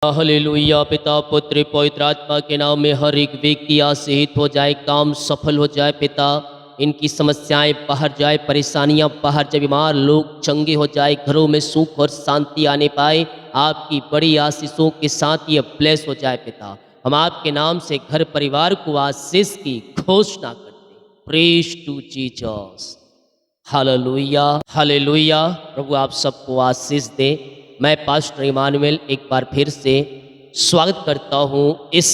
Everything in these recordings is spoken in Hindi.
हालेलुया। पिता पुत्र पवित्र आत्मा के नाम में हर एक व्यक्ति आशीषित हो जाए, काम सफल हो जाए पिता। इनकी समस्याएं बाहर जाए, परेशानियां बाहर जाए, बीमार लोग चंगे हो जाए, घरों में सुख और शांति आने पाए। आपकी बड़ी आशीषों के साथ ये ब्लेस हो जाए पिता। हम आपके नाम से घर परिवार को आशीष की घोषणा करते हैं। Praise to Jesus. Hallelujah hallelujah. प्रभु आप सबको आशीष दे। मैं पास्टर इमानुएल एक बार फिर से स्वागत करता हूँ इस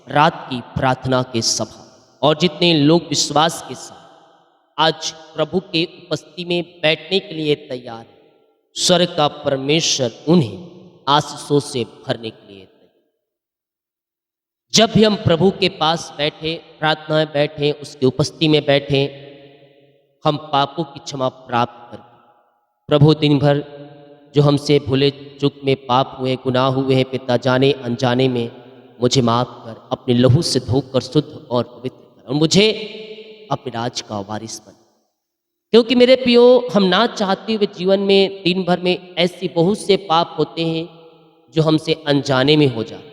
रात की प्रार्थना के सभा, और जितने लोग विश्वास के साथ आज प्रभु के उपस्थिति में बैठने के लिए तैयार हैं, स्वर्ग का परमेश्वर उन्हें आशीषों से भरने के लिए तैयार। जब भी हम प्रभु के पास बैठे, प्रार्थना में बैठे, उसकी उपस्थिति में बैठे, हम पापों की क्षमा प्राप्त करते। प्रभु दिन भर जो हमसे भूले चूक में पाप हुए, गुनाह हुए हैं पिता, जाने अनजाने में, मुझे माफ कर, अपने लहू से धोकर शुद्ध और पवित्र कर, और मुझे अपने राज का वारिस बना। क्योंकि मेरे प्रियो, हम ना चाहते हुए जीवन में दिन भर में ऐसे बहुत से पाप होते हैं जो हमसे अनजाने में हो जाते।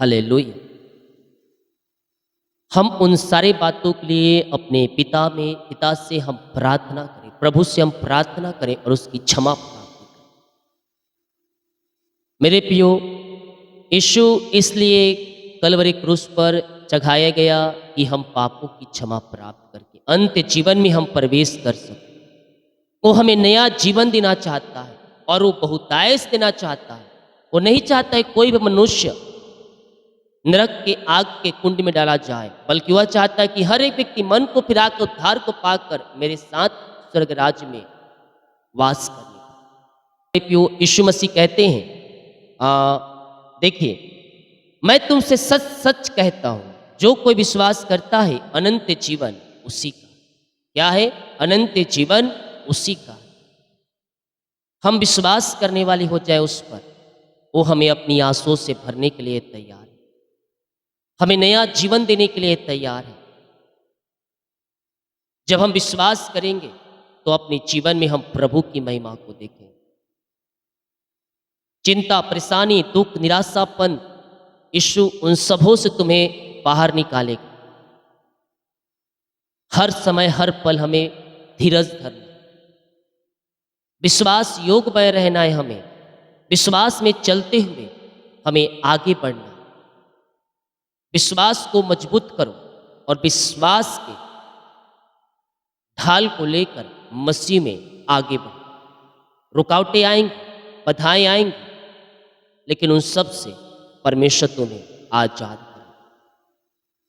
हालेलुया। हम उन सारे बातों के लिए अपने पिता से हम प्रार्थना करें, प्रभु से हम प्रार्थना करें और उसकी क्षमा प्राप्त करें। मेरे प्रियो, यीशु इसलिए कलवरी क्रूस पर चढ़ाया गया कि हम पापों की क्षमा प्राप्त करके अंत जीवन में हम प्रवेश कर सकें। वो हमें नया जीवन देना चाहता है और वो बहुतायश देना चाहता है। वो नहीं चाहता है कोई भी मनुष्य नरक के आग के कुंड में डाला जाए, बल्कि वह चाहता है कि हर एक व्यक्ति मन को फिराकर उद्धार को पाकर मेरे साथ स्वर्ग राज्य में वास करने। यीशु मसीह कहते हैं, देखिए, मैं तुमसे सच सच कहता हूं, जो कोई विश्वास करता है अनंत जीवन उसी का। क्या है? अनंत जीवन उसी का। हम विश्वास करने वाले हो जाए उस पर, वो हमें अपनी आंसुओं से भरने के लिए तैयार है, हमें नया जीवन देने के लिए तैयार है। जब हम विश्वास करेंगे तो अपने जीवन में हम प्रभु की महिमा को देखेंगे। चिंता, परेशानी, दुख, निराशापन, यीशु उन सबों से तुम्हें बाहर निकालेगा। हर समय हर पल हमें धीरज धरना, विश्वास योग में रहना है। हमें विश्वास में चलते हुए हमें आगे बढ़ना। विश्वास को मजबूत करो और विश्वास के ढाल को लेकर मसीह में आगे बढ़ो। रुकावटें आएंगी, बाधाएं आएंगी, लेकिन उन सब से परमेश्वर तुम्हें आजाद करे,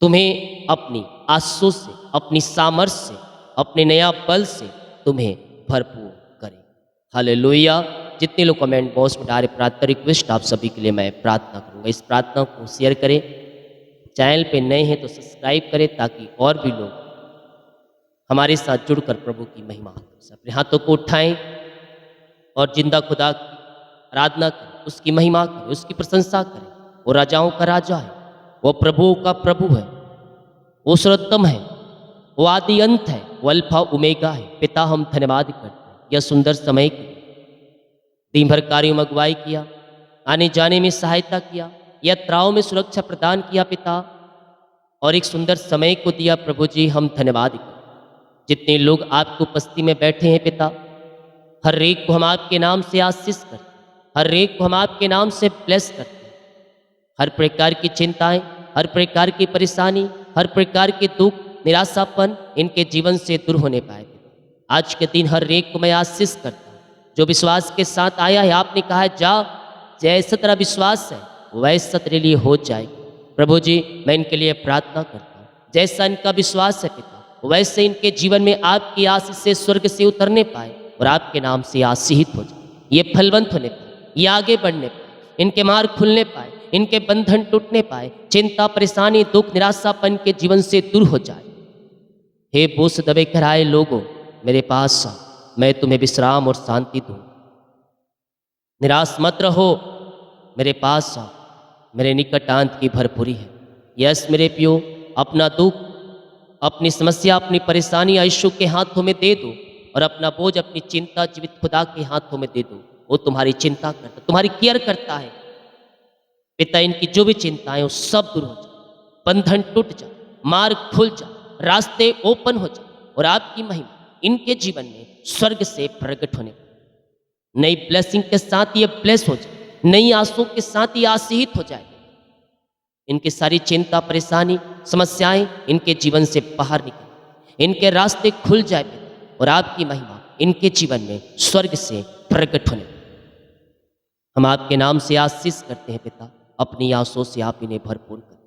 तुम्हें अपनी आंसू से, अपनी सामर्थ्य से, अपने नया बल से तुम्हें भरपूर करे। हालेलुया। जितने लोग कमेंट बॉक्स में डाले प्रार्थना रिक्वेस्ट, आप सभी के लिए मैं प्रार्थना करूंगा। इस प्रार्थना को शेयर करें, चैनल पे नए हैं तो सब्सक्राइब करें, ताकि और भी लोग हमारे साथ जुड़कर प्रभु की महिमा करें। अपने हाथों को उठाएं और जिंदा खुदा की आराधना करें, उसकी महिमा करें, उसकी प्रशंसा करें। वो राजाओं का राजा है, वो प्रभुओं का प्रभु है, वो सर्वोत्तम है, वो आदि अंत है, वो अल्फा ओमेगा है। पिता, हम धन्यवाद करते हैं यह सुंदर समय के दिन भर कार्यों में अगुवाई किया, आने जाने में सहायता किया, यात्राओं में सुरक्षा प्रदान किया पिता, और एक सुंदर समय को दिया। प्रभु जी, हम धन्यवाद करते। जितने लोग आपकी उपस्थिति में बैठे हैं पिता, हर एक को हम आपके नाम से आशीष करते, हर एक को हम आपके नाम से ब्लेस करते। हर प्रकार की चिंताएं, हर प्रकार की परेशानी, हर प्रकार के दुख, निराशापन इनके जीवन से दूर होने पाए। आज के दिन हर एक को मैं आशीष करता हूँ जो विश्वास के साथ आया है। आपने कहा है, जा, जैसा तेरा विश्वास है वैसा तेरे लिए हो जाएगा। प्रभु जी, मैं इनके लिए प्रार्थना करता हूँ, जैसा इनका विश्वास है पिता, वैसे इनके जीवन में आपकी आशीष से स्वर्ग से उतरने पाए और आपके नाम से आशीषित हो जाए। ये फलवंत होने पाए, ये आगे बढ़ने पाए, इनके मार्ग खुलने पाए, इनके बंधन टूटने पाए, चिंता, परेशानी, दुख, निराशापन के जीवन से दूर हो जाए। हे बोझ दबे कराए लोगों, मेरे पास आओ, मैं तुम्हें विश्राम और शांति दूँ। निराश मत रहो, मेरे पास आओ, मेरे निकट आनंद की भरपूरी है। यस मेरे प्रियो, अपना दुख, अपनी समस्या, अपनी परेशानी यीशु के हाथों में दे दो, और अपना बोझ, अपनी चिंता जीवित खुदा के हाथों में दे दो। वो तुम्हारी चिंता करता, तुम्हारी केयर करता है। पिता इनकी जो भी चिंताएं वो सब दूर हो जाए, बंधन टूट जाए, मार्ग खुल जाए, रास्ते ओपन हो जाए और आपकी महिमा इनके जीवन में स्वर्ग से प्रकट होने पाए। नई ब्लेसिंग के साथ ये ब्लेस हो जाए, नई आंसू के साथ ये आशीषित हो जाए। इनकी सारी चिंता परेशानी समस्याएं इनके जीवन से बाहर निकले, इनके रास्ते खुल जाए पिता और आपकी महिमा इनके जीवन में स्वर्ग से प्रकट होने पाए। हम आपके नाम से आशीष करते हैं पिता, अपनी आंसू से आप इन्हें भरपूर करें,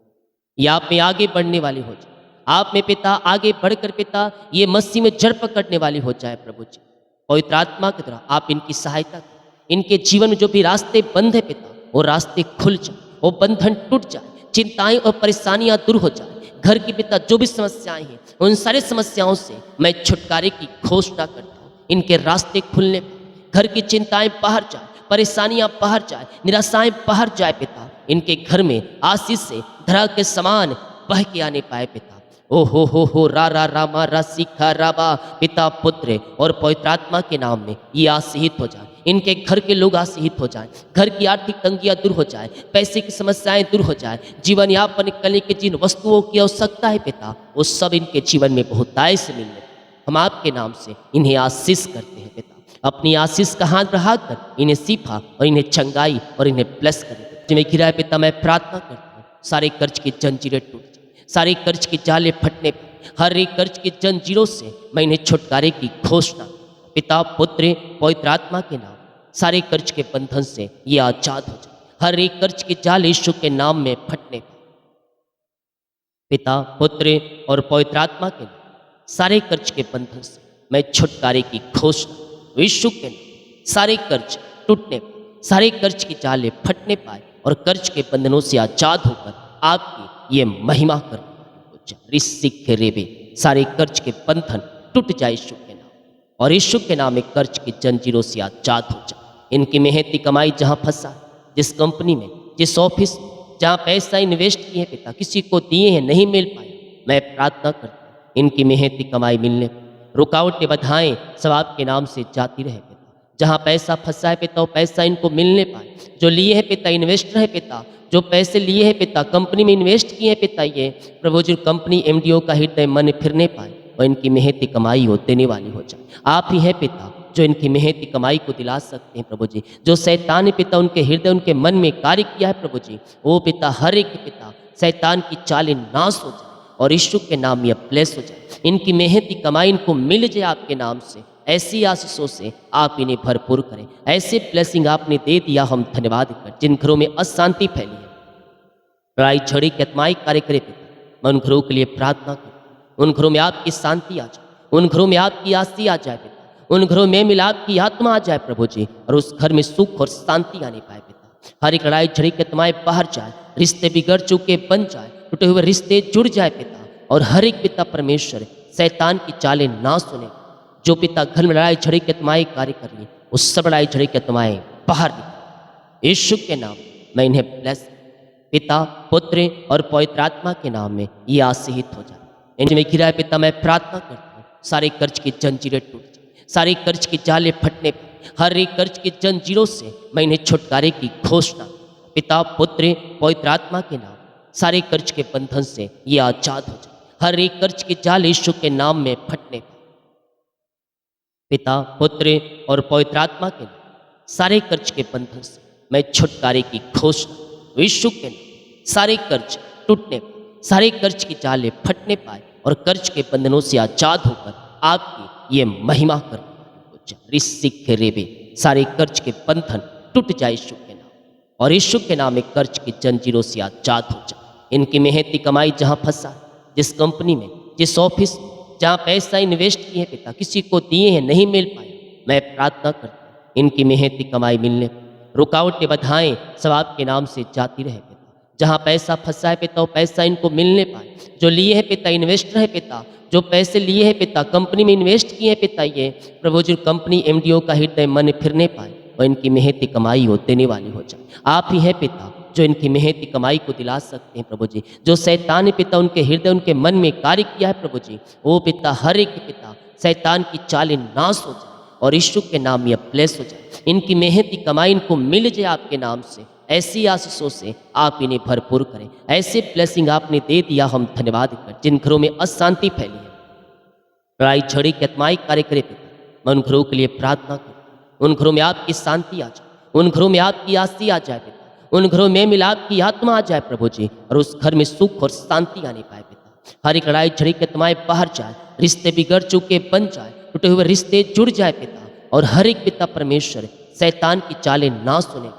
ये आप में आगे बढ़ने वाली हो जाए। आप में पिता आगे बढ़कर पिता ये मसीह में जड़ पकड़ने वाली हो जाए। प्रभु जी पवित्र आत्मा की तरह आप इनकी सहायता करें, इनके जीवन में जो भी रास्ते बंद है पिता वो रास्ते खुल जाए, वो बंधन टूट जाए, चिंताएं और परेशानियां दूर हो जाए। घर की पिता जो भी समस्याएं हैं उन सारी समस्याओं से मैं छुटकारे की घोषणा करता हूँ। इनके रास्ते खुलने पाए, घर की चिंताएं बाहर जाए, परेशानियां बाहर जाए, निराशाएं बाहर जाए पिता। इनके घर में आशीष से धरा के समान बह के आने पाए पिता। ओ हो रा रा रामा रा सीखा राबा, पिता पुत्र और पवित्र आत्मा के नाम में ये आशीषित हो जाए। इनके घर के लोग आशीषित हो जाएं, घर की आर्थिक तंगियां दूर हो जाए, पैसे की समस्याएं दूर हो जाए, जीवन यापन करने के जिन वस्तुओं की आवश्यकता है पिता वो सब इनके जीवन में बहुतायत से मिलने। हम आपके नाम से इन्हें आशीष करते हैं पिता। अपनी आशीष का हाथ बढ़ाकर इन्हें सीफा और इन्हें चंगाई और इन्हें ब्लेस करें। जिन्हें घिरा है पिता मैं प्रार्थना करता हूँ, सारे कर्ज की जंजीरें टूट जाए, सारे कर्ज की जाले फटने पर, हर एक कर्ज की जंजीरों से मैं इन्हें छुटकारे की घोषणा पिता पुत्र पवित्र आत्मा के नाम सारे कर्ज के बंधन से ये आजाद हो जाए। हर एक कर्ज के जाल यीशु के नाम में फटने पर, पिता पुत्र और पवित्र आत्मा के नाम सारे कर्ज के बंधन से मैं छुटकारे की घोषणा यीशु के नाम सारे कर्ज टूटने पर, सारे कर्ज की जाले फटने पाए और कर्ज के बंधनों से आजाद होकर आपकी ये महिमा कर रेबे सारे कर्ज के बंधन टूट जाए यीशु के नाम, और यीशु के नाम में कर्ज की जंजीरों से आजाद हो जाए। इनकी मेहनती कमाई जहाँ फंसा, जिस कंपनी में, जिस ऑफिस में जहाँ पैसा इन्वेस्ट किए हैं पिता, किसी को दिए हैं नहीं मिल पाए, मैं प्रार्थना करता हूँ इनकी मेहनती कमाई मिलने, रुकावटें बाधाएं सब आपके नाम से जाती रहे पिता। जहाँ पैसा फंसा है पिता वो पैसा इनको मिलने पाए। जो लिए हैं पिता इन्वेस्टर है पिता, जो पैसे लिए हैं पिता कंपनी में इन्वेस्ट किए हैं पिता, ये प्रभु जी कंपनी एमडीओ का हृदय मन फिरने पाए और इनकी मेहनती कमाई हो देने वाली हो जाए। आप ही है पिता जो इनकी मेहनती कमाई को दिला सकते हैं प्रभु जी। जो शैतान ने पिता उनके हृदय उनके मन में कार्य किया है प्रभु जी, वो पिता हर एक पिता शैतान की चालें नाश हो जाए और यीशु के नाम में ब्लेस हो जाए। इनकी मेहनती कमाई इनको मिल जाए आपके नाम से। ऐसी आशीषों से आप इन्हें भरपूर करें। ऐसे ब्लेसिंग आपने दे दिया, हम धन्यवाद कर। जिन घरों में अशांति फैली है, लड़ाई झगड़े की आत्माएं कार्य करे पिता, मैं उन घरों के लिए प्रार्थना करूँ। उन घरों में आपकी शांति आ जाए, उन घरों में आपकी आस्ती आ जाए पिता, उन घरों में मिलाप की आत्मा आ जाए प्रभु जी, और उस घर में सुख और शांति आने पाए पिता। हर एक लड़ाई झगड़े की आत्माएं बाहर जाए, रिश्ते बिगड़ चुके बन जाए, टूटे हुए रिश्ते जुड़ जाए पिता, और हर एक पिता परमेश्वर शैतान की चालें ना सुने। जो पिता घर में लड़ाई झगड़े की आत्माएं कार्य कर रही, उस सब लड़ाई झगड़े की आत्माएं बाहर निकले। यीशु के नाम मैं इन्हें ब्लेस, पिता पुत्र और पवित्र आत्मा के नाम में ये आशीषित हो जाए। इनमें घिरा है पिता मैं प्रार्थना करता हूँ, सारे कर्ज की जंजीरें टूट जाए, सारे कर्ज की जाले फटने पर, हर एक कर्ज की जंजीरों से मैं इन्हें छुटकारे की घोषणा पिता पुत्र पवित्र आत्मा के नाम सारे कर्ज के बंधन से ये आजाद हो जाए। हर एक कर्ज के जाल यीशु के नाम में फटने पर, पिता पुत्र और पवित्र आत्मा के नाम सारे कर्ज के बंधन से मैं छुटकारे की घोषणा यीशु के नाम सारे कर्ज टूटने पर, सारे कर्ज की जाले फटने पाए और कर्ज के बंधनों से आजाद होकर आपकी ये महिमा कर रेबे सारे कर्ज के बंधन टूट जाए यीशु के नाम, और यीशु के नाम में कर्ज की जंजीरों से आजाद हो जाए। इनकी मेहनती कमाई जहाँ फंसा, जिस कंपनी में, जिस ऑफिस में जहाँ पैसा इन्वेस्ट किए हैं पिता, किसी को दिए हैं नहीं मिल पाए, मैं प्रार्थना करता हूँ इनकी मेहनती कमाई मिलने, रुकावटें बाधाएं सब आपके नाम से जाती रहे पिता। जहाँ पैसा फंसा है पिता वो पैसा इनको मिलने पाए। जो लिए हैं पिता इन्वेस्टर है पिता, जो पैसे लिए हैं पिता कंपनी में इन्वेस्ट किए हैं पिता, ये प्रभु जी कंपनी एमडीओ का हृदय मन फिरने पाए और इनकी मेहनती कमाई हो देने वाली हो जाए। आप ही है पिता जो इनकी मेहनती कमाई को दिला सकते हैं प्रभु जी। जो शैतान ने पिता उनके हृदय उनके मन में कार्य किया है प्रभु जी, वो पिता हर एक पिता शैतान की चालें नाश हो जाए और यीशु के नाम में यह ब्लेस हो जाए। इनकी मेहनती कमाई इनको मिल जाए आपके नाम से। ऐसी आशीषों से आप इन्हें भरपूर करें। ऐसे ब्लेसिंग आपने दे दिया, हम धन्यवाद कर। जिन घरों में अशांति फैली है, लड़ाई झगड़े की आत्माएं कार्य करे पिता, मैं उन घरों के लिए प्रार्थना करूँ। उन घरों में आपकी शांति आ जाए, उन घरों में आपकी आसी आ जाए पिता, उन घरों में मिलाप की आत्मा आ जाए प्रभु जी, और उस घर में सुख और शांति आने पाए पिता। हर एक लड़ाई झगड़े की आत्माएं बाहर जाए, रिश्ते बिगड़ चुके बन जाए, टूटे हुए रिश्ते जुड़ जाए पिता, और हर एक पिता परमेश्वर शैतान की चालें ना सुने।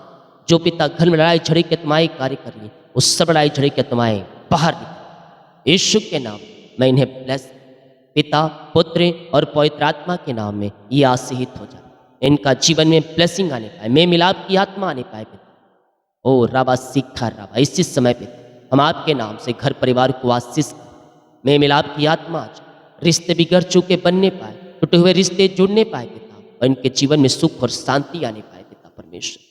जो पिता घर में लड़ाई झगड़े की आत्माएं कार्य कर रही, उस सब लड़ाई झगड़े की आत्माएं बाहर निकले यीशु के नाम। मैं इन्हें ब्लेस पिता, पुत्र और पवित्र आत्मा के नाम में ये आशीषित हो जाए। इनका जीवन में ब्लेसिंग आने पाए, में मिलाप की आत्मा आने पाए पिता। ओ राबा सिखा राबा, इसी समय पिता हम आपके नाम से घर परिवार को आशीष करें। में मिलाप की आत्मा आ जाए, रिश्ते बिगड़ चुके बनने पाए, टूटे हुए रिश्ते जुड़ने पाए पिता, और इनके जीवन में सुख और शांति आने पाए पिता परमेश्वर।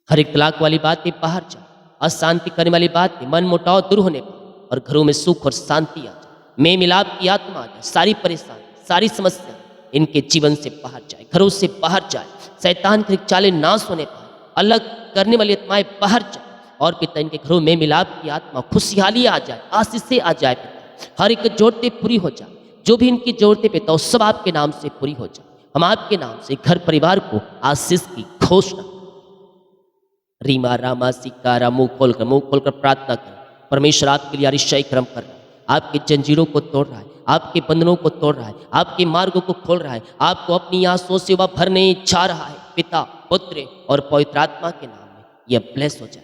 हर एक तलाक वाली बातें बाहर जाए, अशांति करने वाली बातें, मन मुटाव दूर होने पाए, और घरों में सुख और शांति आ जाए। में मिलाप की आत्मा आ जाए, सारी परेशानी सारी समस्या इनके जीवन से बाहर जाए, घरों से बाहर जाए, शैतान की चालें नाश होने पाए, अलग करने वाली आत्माएं बाहर जाए, और पिता इनके घरों में मिलाप की आत्मा, खुशहाली आ जाए, आशीषें आ जाए पिता। हर एक जरूरतें पूरी हो जाए, जो भी इनकी जरूरतें पिता उस सब आपके नाम से पूरी हो जाए। हम आपके नाम से घर परिवार को आशीष की घोषणा। रीमा रामा सिकारा, मुंह खोलकर प्रार्थना करें। परमेश्वर आपके लिए अरिशय क्रम कर रहा है, आपके जंजीरों को तोड़ रहा है, आपके बंधनों को तोड़ रहा है, आपके मार्गों को खोल रहा है, आपको अपनी आंसुओं से वह भरने जा रहा है। पिता, पुत्र और पवित्र आत्मा के नाम में यह ब्लेस हो जाए।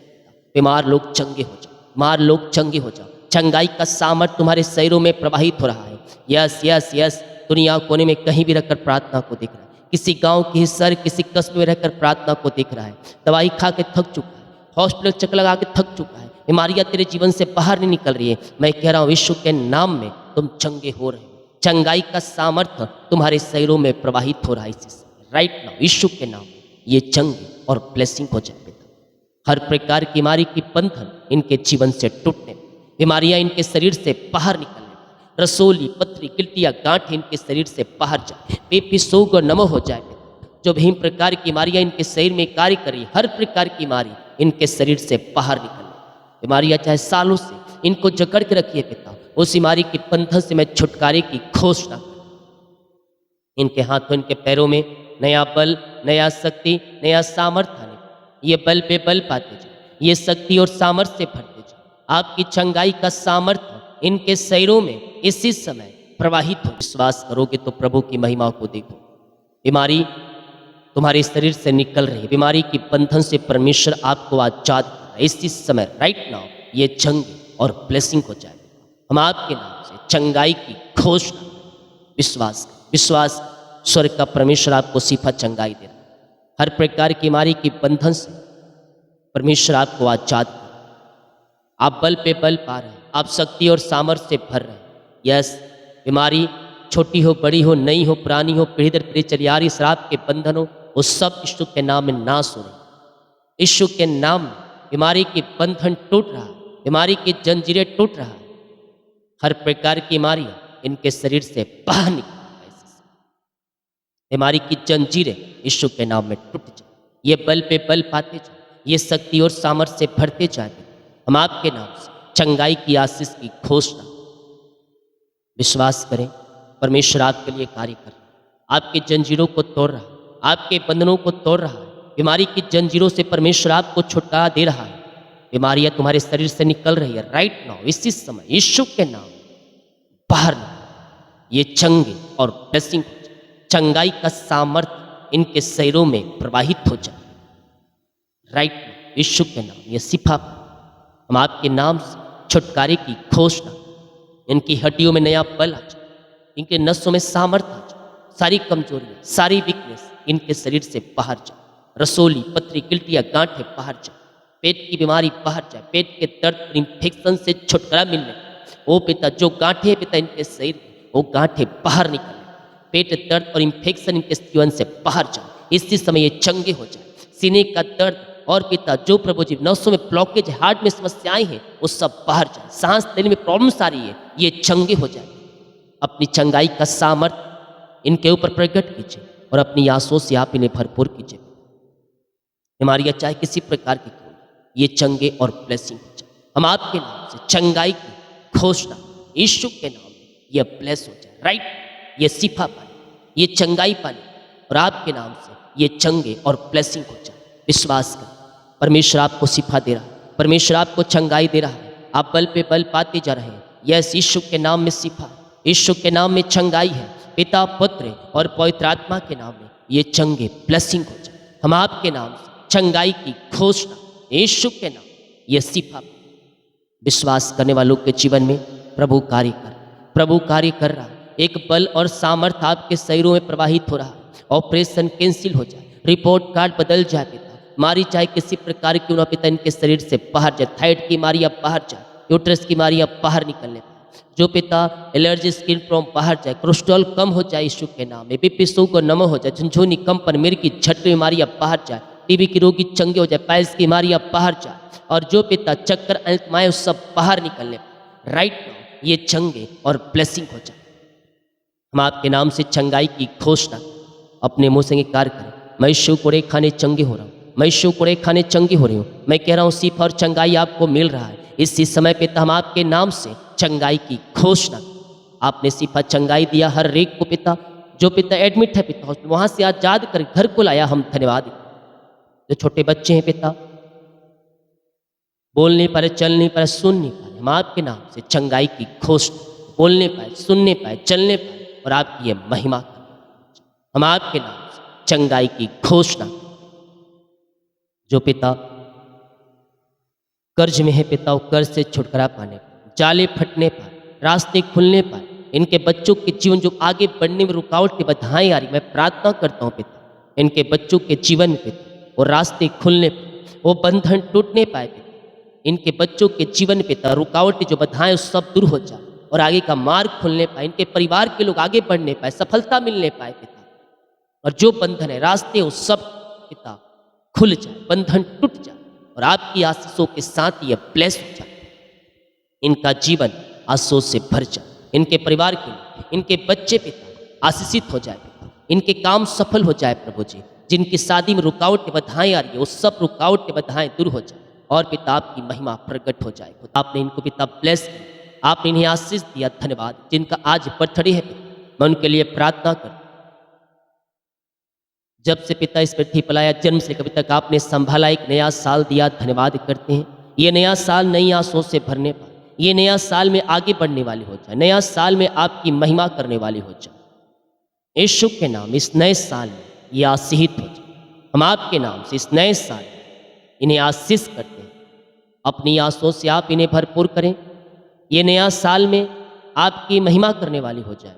बीमार लोग चंगे हो जाओ, मार लोग चंगे हो जाओ। चंगाई का सामर्थ तुम्हारे शरीरों में प्रवाहित हो रहा है। यस यस यस, दुनिया कोने में कहीं भी रखकर प्रार्थना को देख रहा है, किसी गांव के हिस्से, किसी कस्बे में रहकर प्रार्थना को देख रहा है। दवाई खा के थक चुका है, हॉस्पिटल चक्कर लगा के थक चुका है, बीमारियां तेरे जीवन से बाहर नहीं निकल रही है। मैं कह रहा हूँ यीशु के नाम में तुम चंगे हो रहे हो। चंगाई का सामर्थ्य तुम्हारे शरीरों में प्रवाहित हो रहा है इसी समय, राइट नाउ यीशु के नाम में ये चंगे और ब्लेसिंग हो जाए पिता। हर प्रकार की बीमारी की बंधन इनके जीवन से टूटने, बीमारियां इनके शरीर से बाहर निकलने, रसोली पथरी गिल्टियां गांठ इनके शरीर से बाहर जाए, पेपी सोग और नमो हो जाए पिता। जो भी प्रकार की बीमारियां इनके शरीर में कार्य करी, हर प्रकार की बीमारी इनके शरीर से बाहर निकलने। बीमारियां चाहे सालों से इनको जकड़ के रखिए पिता, उस बीमारी की बंधन से मैं छुटकारे की घोषणा। इनके हाथों इनके पैरों में नया बल, नया शक्ति, नया सामर्थ्य आने, ये बल पे बल पाते जाए, ये शक्ति और सामर्थ्य से भरते जाए। आपकी चंगाई का सामर्थ्य इनके शरीरों में इसी समय प्रवाहित हो। विश्वास करोगे तो प्रभु की महिमा को देखो। बीमारी तुम्हारे शरीर से निकल रही है, बीमारी की बंधन से परमेश्वर आपको आजाद कर रहा है इसी समय, राइट नाउ ये चंगी और ब्लेसिंग हो जाए। हम आपके नाम से चंगाई की घोषणा, विश्वास स्वर्ग का परमेश्वर आपको सिफा चंगाई दे रहा है। हर प्रकार की बीमारी की बंधन से परमेश्वर आपको आजाद कर रहा है। आप बल पे बल पा रहे हैं, आप शक्ति और सामर्थ्य से भर रहे हैं। यस, बीमारी छोटी हो, बड़ी हो, नई हो, पुरानी हो, पीढ़ी दर पीढ़ी चली आ रही श्राप के बंधन हो, वो सब यीशु के नाम में नाश हो रहे। यीशु के नाम में बीमारी की बंधन टूट रहा है, बीमारी की जंजीरें टूट रहा है। हर प्रकार की बीमारियां इनके शरीर से बाहर निकल, बीमारी की जंजीरें यीशु के नाम में टूट जाए। ये बल पे बल पाते जाए, ये शक्ति और सामर्थ्य से भरते जाए। हम आपके नाम से चंगाई की आशीष की घोषणा। विश्वास करें, परमेश्वर आपके लिए कार्य कर रहा है, आपके जंजीरों को तोड़ रहा है, आपके बंधनों को तोड़ रहा है। बीमारी की जंजीरों से परमेश्वर आपको छुटकारा दे रहा है। बीमारियां तुम्हारे शरीर से निकल रही है, राइट नाउ इसी समय यीशु के नाम बाहर निकल। ये चंगे और ब्लेसिंग, चंगाई का सामर्थ्य इनके शरीरों में प्रवाहित हो जाए, राइट नाउ यीशु के नाम ये सिफा। हम आपके नाम से छुटकारे की घोषणा। इनकी हड्डियों में नया बल आ जाए, इनके नसों में सामर्थ्य आ जाए, सारी कमजोरियां, सारी वीकनेस इनके शरीर से बाहर जाए। रसोली पथरी गिल्टियां गांठें बाहर जाए, पेट की बीमारी बाहर जाए, पेट के दर्द इन्फेक्शन से छुटकारा मिलने। ओ पिता, जो गांठें पिता इनके शरीर में, वो गांठें बाहर निकले, पेट दर्द और इन्फेक्शन इनके जीवन से बाहर जाए। इसी समय ये चंगे हो जाए। सीने का दर्द और पिता जो प्रभु जी नसों में ब्लॉकेज, हार्ट में समस्याएं हैं, वो सब बाहर जाए। सांस लेने में प्रॉब्लम्स आ रही है, ये चंगे हो जाए। अपनी चंगाई का सामर्थ्य इनके ऊपर प्रकट कीजिए। और अपनी आंसुओं से आप इन्हें भरपूर कीजिए। बीमारियां चाहे किसी प्रकार की क्यों ना, ये चंगे और ब्लेसिंग हो जाए। हम आपके नाम से चंगाई की घोषणा यीशु के नाम में ये ब्लेस हो जाए। राइट, ये शिफा पाने, ये चंगाई पाने और आपके नाम से ये चंगे और ब्लेसिंग हो जाए। विश्वास करें, परमेश्वर आपको शिफा दे रहा है, परमेश्वर आपको चंगाई दे रहा है। आप बल पे बल पाते जा रहे हैं। यस, यीशु के नाम में शिफा, यीशु के नाम में चंगाई है। पिता, पुत्र और पवित्र आत्मा के नाम में ये चंगे ब्लेसिंग हो जाए। हम आपके नाम से चंगाई की घोषणा यीशु के नाम ये शिफा। विश्वास करने वालों के जीवन में प्रभु कार्य कर रहा है। एक बल और सामर्थ्य आपके शरीरों में प्रवाहित हो रहा है। ऑपरेशन कैंसिल हो जाए, रिपोर्ट कार्ड बदल जाए पिता। मारी चाहे किसी प्रकार की उन्हें पिता इनके शरीर से बाहर जाए। थायराइड की बीमारी अब बाहर जाए, यूट्रस की बीमारी अब बाहर निकलने पाए। जो पिता एलर्जी, स्किन प्रॉब्लम बाहर जाए, कोलेस्ट्रॉल कम हो जाए यीशु के नाम में। बीपी शुगर नमो हो जाए, झुनझुनी कंपन, मिर्गी की झटकी बीमारी अब बाहर जाए। टीबी की रोगी चंगे हो जाए, पाइल्स की बीमारी अब बाहर जाए। और जो पिता चक्कर अल्पमाएं सब बाहर निकलने पाए। राइट नाउ ये चंगे और ब्लेसिंग हो जाए। हम आपके नाम से चंगाई की घोषणा अपने मुंह से कार्य करें। मैं शिव कोड़े खाने चंगे हो रहा हूँ, मैं शिव कोड़े खाने चंगी हो रही हूँ। मैं कह रहा हूँ सिर्फ और चंगाई आपको मिल रहा है। इसी समय पिता हम आपके नाम से चंगाई की घोषणा, आपने सिर्फ चंगाई दिया हर एक को पिता। जो पिता एडमिट है पिता वहाँ से आजाद कर घर को लाया, हम धन्यवाद। जो छोटे बच्चे हैं पिता, बोल नहीं पाए, चल नहीं पाए, सुन नहीं पाए, हम आपके नाम से चंगाई की घोषणा, बोलने पाए, सुनने पाए, चलने पाए और आपकी ये महिमा करें। हम आपके नाम से चंगाई की घोषणा। जो पिता कर्ज में है पिता, वो कर्ज से छुटकारा पाने पाए, जाले फटने पाए, रास्ते खुलने पाए। इनके बच्चों के जीवन जो आगे बढ़ने में रुकावट की बाधाएं आ रही, मैं प्रार्थना करता हूँ पिता इनके बच्चों के जीवन में पिता वो रास्ते खुलने पाए, वो बंधन टूटने पाए पिता। इनके बच्चों के जीवन में पिता रुकावट की जो बाधाएं सब दूर हो जाए और आगे का मार्ग खुलने पाए। इनके परिवार के लोग आगे बढ़ने पाए, सफलता मिलने पाए पिता। और जो बंधन है रास्ते वो सब पिता खुल जाए, बंधन टूट जाए और आपकी आशीषों के साथ ये ब्लेस हो जाए। इनका जीवन आशीषों से भर जाए। इनके परिवार के लिए इनके बच्चे पिता आशीषित हो जाए पिता। इनके काम सफल हो जाए प्रभु जी। जिनकी शादी में रुकावट की बाधाएं आ रही है वो सब रुकावट की बाधाएं दूर हो जाए और पिता आपकी महिमा प्रकट हो जाए। आपने इनको पिता ब्लेस किया, आपने इन्हें आशीष दिया, धन्यवाद। जिनका आज बर्थडे है पिता मैं उनके लिए प्रार्थना करता। जब से पिता इस पृथ्वी पर आया, जन्म से कभी तक आपने संभाला, एक नया साल दिया, धन्यवाद करते हैं। ये नया साल नई आशों से भरने पाए, ये नया साल में आगे बढ़ने वाली हो जाए, नया साल में आपकी महिमा करने वाली हो जाए। यीशु के नाम इस नए साल में ये आशीषित हो जाए। हम आपके नाम से इस नए साल इन्हें आशीष करते हैं। अपनी आशों से आप इन्हें भरपूर करें। ये नया साल में आपकी महिमा करने वाली हो जाए।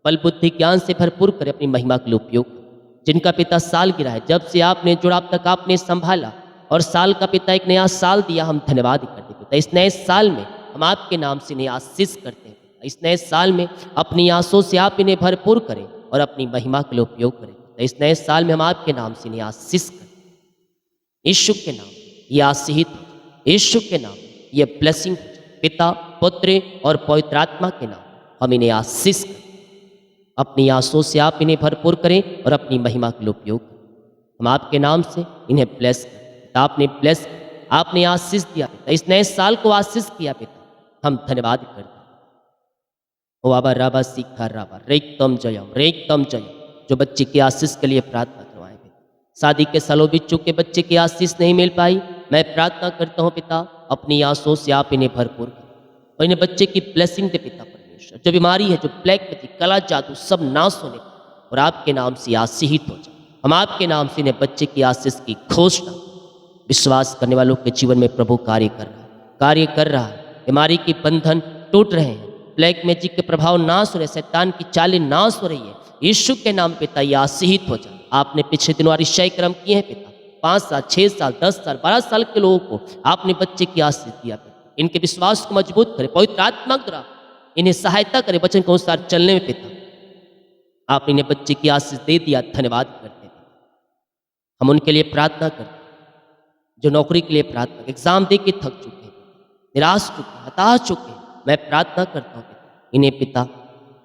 बल बुद्धि ज्ञान से भरपूर करें, अपनी महिमा के लिए उपयोग करें। जिनका पिता साल गिरा है, जब से आपने जुड़ा अब तक आपने संभाला और साल का पिता एक नया साल दिया, हम धन्यवाद करते पिता। इस नए साल में हम आपके नाम से इन्हें आशीष करते हैं। इस नए साल में अपनी आशों से आप इन्हें भरपूर करें और अपनी महिमा के लिए उपयोग करें। इस नए साल में हम आपके नाम से इन्हें आशीष करें। यीशु के नाम ये आशीषित, यीशु के नाम ये ब्लेसिंग, पिता पुत्र और पवित्र आत्मा के नाम हम इन्हें आशीष करें। अपनी आशों से आप इन्हें भरपूर करें और अपनी महिमा के लिए उपयोग करें। हम आपके नाम से इन्हें ब्लेस करें। आपने ब्लेस, आपने आशीष दिया पिता, इस नए साल को आशीष किया पिता, हम धन्यवाद करते हैं। ओ आबा राबा सीखा राबा रेकतम जयम रेकतम जयम। जो बच्चे की आशीष के लिए प्रार्थना करवाएं पिता, शादी के सालों बीत चुके बच्चे की आशीष नहीं मिल पाई, मैं प्रार्थना करता हूँ पिता अपनी आशों से आप इन्हें भरपूर करें और इन्हें बच्चे की ब्लेसिंग दे पिता परमेश्वर। जो बीमारी है, जो ब्लैक मैजिक, कला जादू सब नाश होने और आपके नाम से आशीषित हो जाए। हम आपके नाम से इन्हें बच्चे की आशीष की घोषणा, विश्वास करने वालों के जीवन में प्रभु कार्य कर रहा है, कार्य कर रहा है। बीमारी के बंधन टूट रहे हैं, ब्लैक मैजिक के प्रभाव नाश हो रहे, शैतान की चालें नाश हो रही है। यीशु के नाम पिता ये आशीषित हो जाए। आपने पिछले दिनों अरिशय कर्म किए हैं पिता, 5 साल 6 साल 10 साल 12 साल के लोगों को आपने बच्चे की आशीष दिया पिता। इनके विश्वास को मजबूत करें, पवित्र आत्मा द्वारा इन्हें सहायता करें वचन के अनुसार चलने में पिता। आप इन्हें बच्चे की आशीष दे दिया, धन्यवाद करते हैं। हम उनके लिए प्रार्थना करते हैं जो नौकरी के लिए प्रार्थना, एग्जाम दे के थक चुके हैं, निराश चुके हैं, हताश चुके हैं। मैं प्रार्थना करता हूँ इन्हें पिता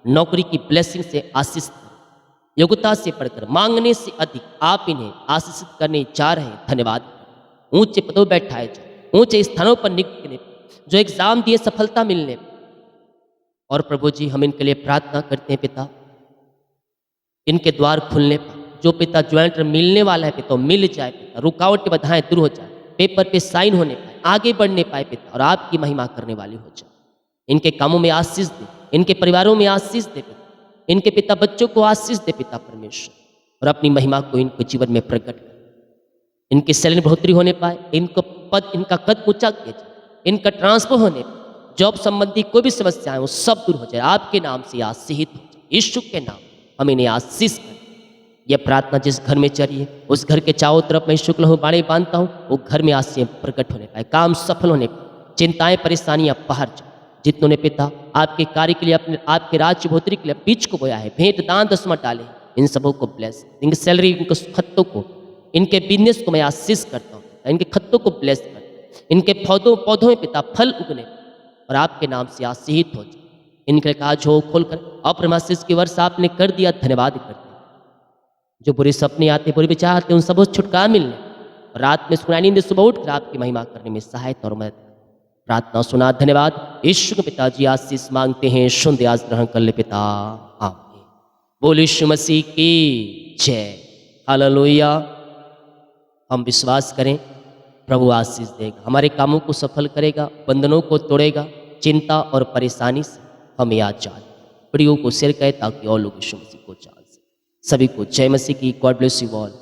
नौकरी की ब्लेसिंग से आशीष दें, योग्यता से बढ़कर, मांगने से अधिक आप इन्हें आशीषित करने जा रहे हैं। धन्यवाद। ऊंचे पदों बैठाए जाए, ऊंचे स्थानों पर निकलने, जो एग्जाम दिए सफलता मिलने। और प्रभु जी हम इनके लिए प्रार्थना करते हैं पिता, इनके द्वार खुलने पर, जो पिता ज्वाइंट मिलने वाला है पिता मिल जाए पिता, रुकावटें बाधाएं दूर हो जाए, पेपर पे साइन होने पाए, आगे बढ़ने पाए पिता, और आपकी महिमा करने वाली हो जाए। इनके कामों में आशीष दे, इनके परिवारों में आशीष दे पिता, इनके पिता बच्चों को आशीष दे पिता परमेश्वर, और अपनी महिमा को इनके जीवन में प्रकट कर, इनकी सैलरी बढ़ोतरी होने पाए, इनको पद, इनका कद ऊंचा किया जाए, इनका ट्रांसफर होने पाए, जॉब संबंधी कोई भी समस्याएं वो सब दूर हो जाए, आपके नाम से आशीषित हो जाए। यीशु के नाम हम इन्हें आशीष करें। यह प्रार्थना जिस घर में चली है उस घर के चारों तरफ मैं शुक्ल हूँ बाणी बांधता हूँ, वो घर में आशीष प्रकट होने पाए, काम सफल होने पाए, चिंताएं परेशानियां बाहर जाए। जितनों ने पिता आपके कार्य के लिए, अपने आपके राज्य भोतरी के लिए बीज को बोया है, भेंट दान दसवां डाले, इन सबों को ब्लेस, इनकी सैलरी, इनके खत्तों को, इनके बिजनेस को मैं आशीष करता हूँ, इनके खत्तों को ब्लेस कर, इनके पौधों में पिता फल उगने और आपके नाम से आशीषित हो जाए। इनके काज हो खोलकर अप्रमाशीष की वर्ष आपने कर दिया, धन्यवाद करते। जो बुरे सपने आते, बुरे विचार आते, उन सबों से छुटकारा मिलने, रात में सुनाई नींद सुबह उठकर आपकी महिमा करने में सहायता और मदद। प्रार्थना सुना, धन्यवाद। यीशु के पिताजी आशीष मांगते हैं, शुद्ध आज ग्रहण कर ले पिता, आमीन। बोल यीशु मसीह की जय, हालेलुया। हम विश्वास करें प्रभु आशीष देगा, हमारे कामों को सफल करेगा, बंधनों को तोड़ेगा, चिंता और परेशानी से हमें आजाद। वीडियो को शेयर करें ताकि और लोग यीशु मसीह को जान सकें। सभी को जय मसीह की। God bless you all.